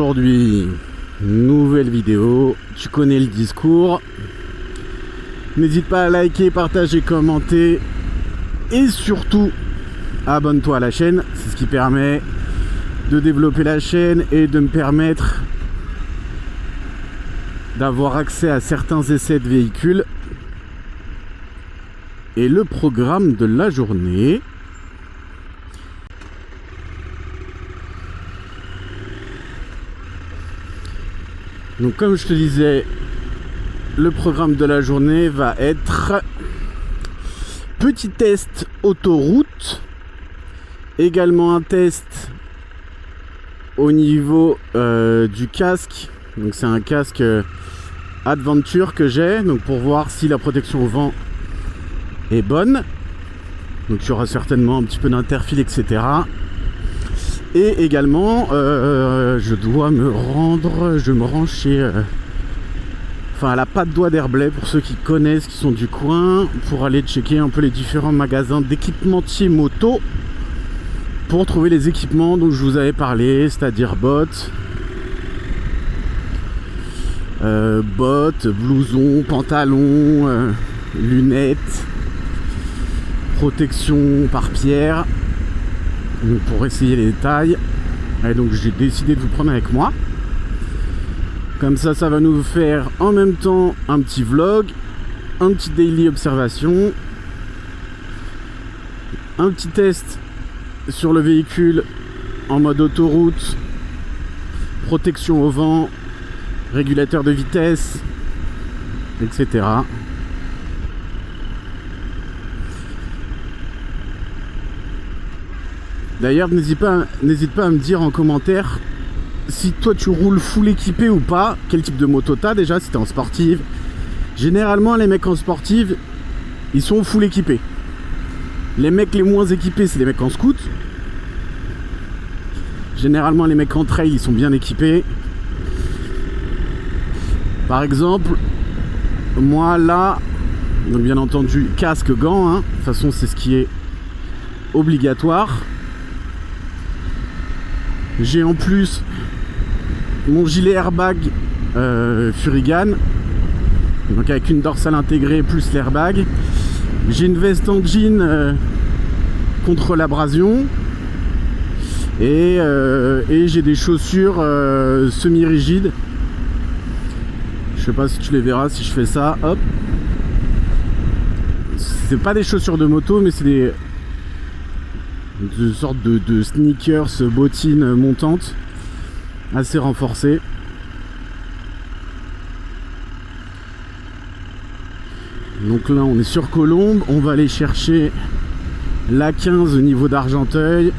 aujourd'hui, nouvelle vidéo, tu connais le discours. N'hésite pas à liker, partager, commenter et surtout abonne-toi à la chaîne. C'est ce qui permet de développer la chaîne et de me permettre d'avoir accès à certains essais de véhicules. Et le programme de la journée. Donc comme je te disais, le programme de la journée va être petit test autoroute, également un test au niveau du casque. Donc c'est un casque Adventure que j'ai, donc pour voir si la protection au vent est bonne. Donc il y aura certainement un petit peu d'interfile, etc. Et également, je me rends chez... à la Patte d'Oie d'Herblay, pour ceux qui connaissent, qui sont du coin, pour aller checker un peu les différents magasins d'équipementiers moto, pour trouver les équipements dont je vous avais parlé, c'est-à-dire bottes, blousons, pantalons, lunettes, protection par pierre. Donc pour essayer les tailles. Et donc j'ai décidé de vous prendre avec moi. Comme ça va nous faire en même temps un petit vlog, un petit daily observation, un petit test sur le véhicule en mode autoroute, protection au vent, régulateur de vitesse, etc. D'ailleurs, n'hésite pas à me dire en commentaire si toi tu roules full équipé ou pas, quel type de moto t'as déjà, si t'es en sportive. Généralement, les mecs en sportive, ils sont full équipés. Les mecs les moins équipés, c'est les mecs en scoot. Généralement, les mecs en trail, ils sont bien équipés. Par exemple, moi là, donc bien entendu, casque, gants, hein. De toute façon, c'est ce qui est obligatoire. J'ai en plus mon gilet airbag Furigan, donc avec une dorsale intégrée plus l'airbag. J'ai une veste en jean contre l'abrasion et j'ai des chaussures semi-rigides. Je sais pas si tu les verras si je fais ça. Hop, c'est pas des chaussures de moto, mais c'est des sortes de sneakers, bottines montantes, assez renforcées. Donc là on est sur Colombes, on va aller chercher l'A15 au niveau d'Argenteuil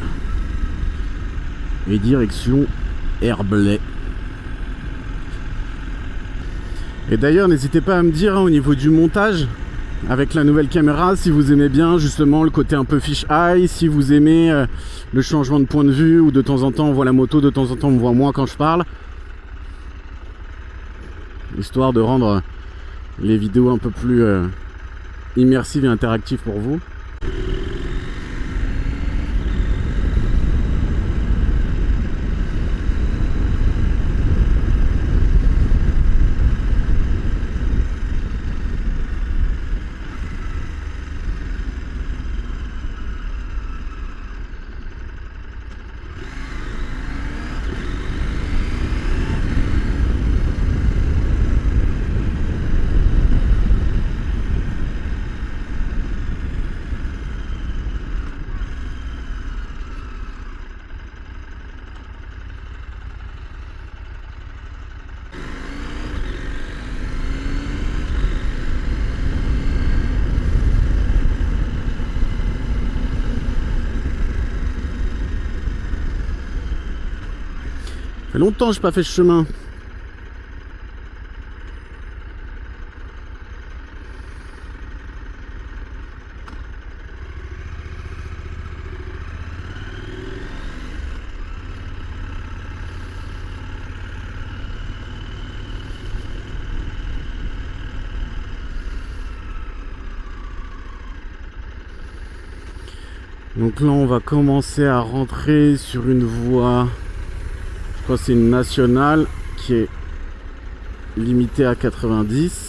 et direction Herblay. Et d'ailleurs n'hésitez pas à me dire au niveau du montage avec la nouvelle caméra, si vous aimez bien justement le côté un peu fish eye, si vous aimez le changement de point de vue, ou de temps en temps on voit la moto, de temps en temps on me voit moi quand je parle, histoire de rendre les vidéos un peu plus immersives et interactives pour vous. Ça fait longtemps que je n'ai pas fait ce chemin. Donc là on va commencer à rentrer sur une voie crois que c'est une nationale qui est limitée à 90.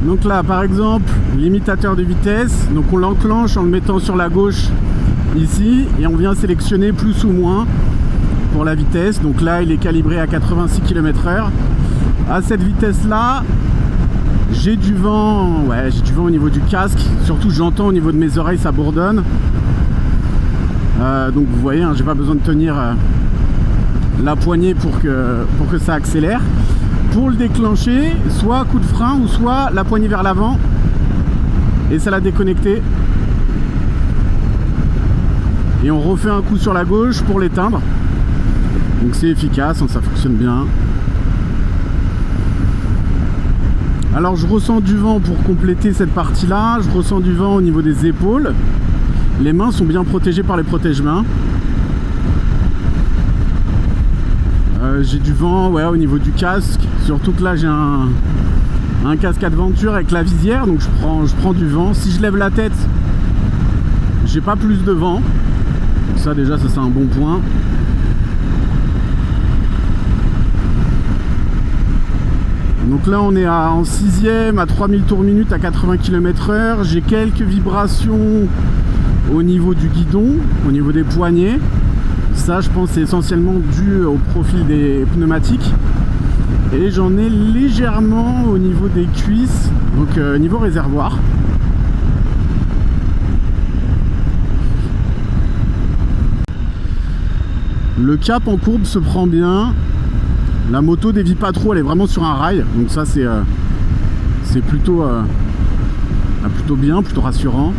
Donc là par exemple, limitateur de vitesse, donc on l'enclenche en le mettant sur la gauche ici et on vient sélectionner plus ou moins pour la vitesse. Donc là il est calibré à 86 km/h. À cette vitesse là, j'ai du vent, ouais, j'ai du vent au niveau du casque, surtout j'entends au niveau de mes oreilles, ça bourdonne. Donc vous voyez, hein, j'ai pas besoin de tenir la poignée pour que ça accélère. Pour le déclencher, soit coup de frein ou soit la poignée vers l'avant et ça l'a déconnecté. Et on refait un coup sur la gauche pour l'éteindre. Donc c'est efficace, ça fonctionne bien. Alors je ressens du vent pour compléter cette partie là. Je ressens du vent au niveau des épaules. Les mains sont bien protégées par les protège-mains. J'ai du vent, ouais, au niveau du casque, surtout que là j'ai un casque Adventure avec la visière, donc je prends du vent. Si je lève la tête, j'ai pas plus de vent. Ça déjà, ça c'est un bon point. Donc là on est en 6e à 3000 tours minute à 80 km/h. J'ai quelques vibrations au niveau du guidon, au niveau des poignets. Ça je pense c'est essentiellement dû au profil des pneumatiques. Et j'en ai légèrement au niveau des cuisses, donc niveau réservoir. Le cap en courbe se prend bien. La moto dévie pas trop, elle est vraiment sur un rail. Donc ça c'est plutôt bien, plutôt rassurant.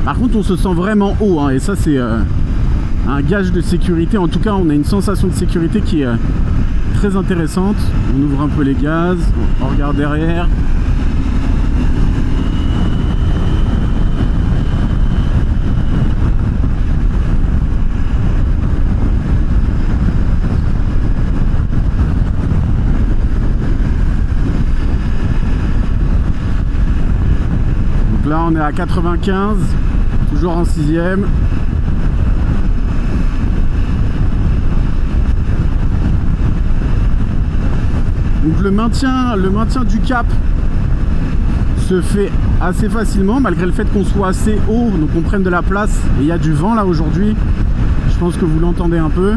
Par contre on se sent vraiment haut, hein, et ça c'est un gage de sécurité. En tout cas on a une sensation de sécurité qui est très intéressante. On ouvre un peu les gaz, on regarde derrière. Donc là on est à 95, toujours en 6e. Donc le maintien du cap se fait assez facilement malgré le fait qu'on soit assez haut, donc on prenne de la place. Et il y a du vent là aujourd'hui, je pense que vous l'entendez un peu.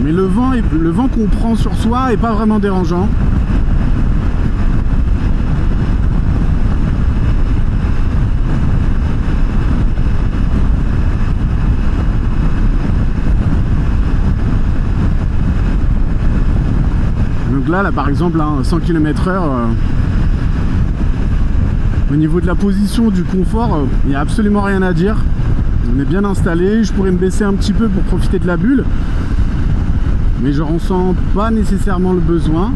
Mais le vent qu'on prend sur soi est pas vraiment dérangeant. Là par exemple, hein, 100 km/h, au niveau de la position, du confort, il n'y a absolument rien à dire. On est bien installé. Je pourrais me baisser un petit peu pour profiter de la bulle, mais je ressens pas nécessairement le besoin.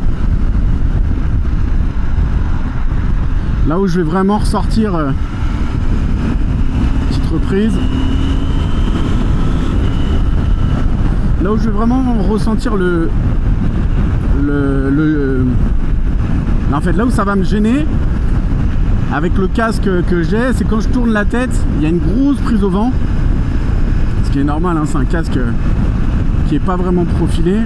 Là où je vais vraiment ressortir, petite reprise, là où je vais vraiment ressentir en fait là où ça va me gêner avec le casque que j'ai, c'est quand je tourne la tête, il y a une grosse prise au vent, ce qui est normal, hein, c'est un casque qui est pas vraiment profilé.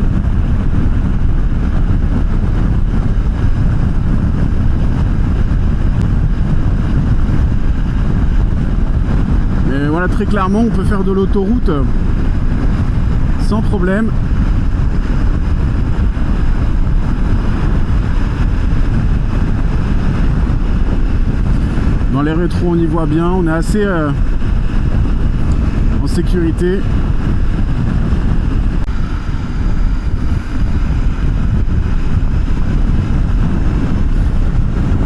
Mais voilà, très clairement on peut faire de l'autoroute sans problème. Dans les rétros on y voit bien, on est assez en sécurité.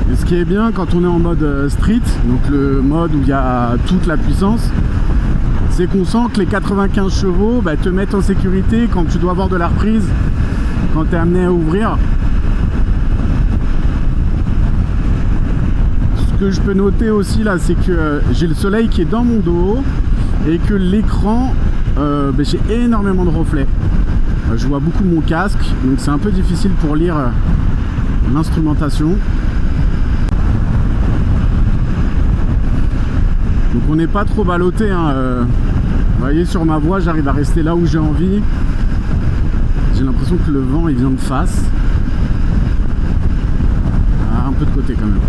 Et ce qui est bien quand on est en mode street, donc le mode où il y a toute la puissance, c'est qu'on sent que les 95 chevaux te mettent en sécurité quand tu dois avoir de la reprise, quand tu es amené à ouvrir. que je peux noter aussi là, c'est que j'ai le soleil qui est dans mon dos et que l'écran, j'ai énormément de reflets. Je vois beaucoup mon casque, donc c'est un peu difficile pour lire l'instrumentation. Donc on n'est pas trop ballotté, hein. Vous voyez, sur ma voie, j'arrive à rester là où j'ai envie. J'ai l'impression que le vent il vient de face. Ah, un peu de côté quand même.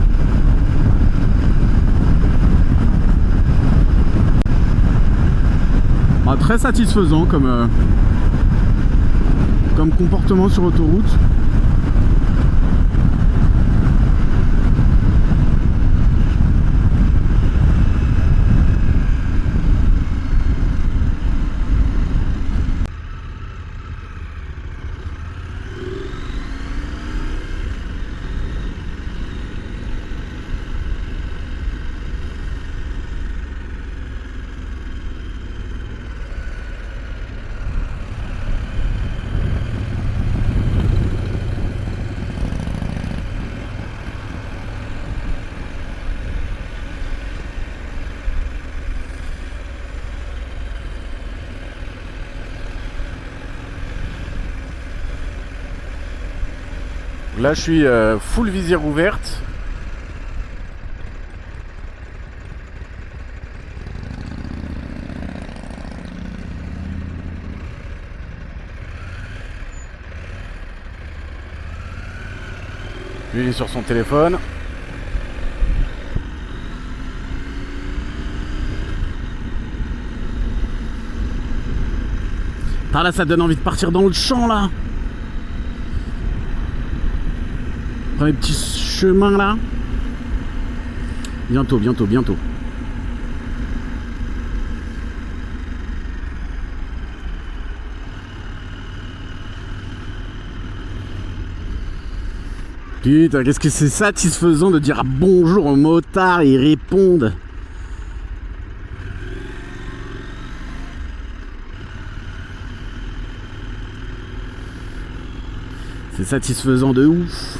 Ah, très satisfaisant comme comportement sur autoroute. Là, je suis full visière ouverte. Lui, il est sur son téléphone. Par là, ça donne envie de partir dans le champ, là. Prends les petits chemins, là. Bientôt, bientôt, bientôt. Putain, qu'est-ce que c'est satisfaisant de dire bonjour aux motards et ils répondent. C'est satisfaisant de ouf.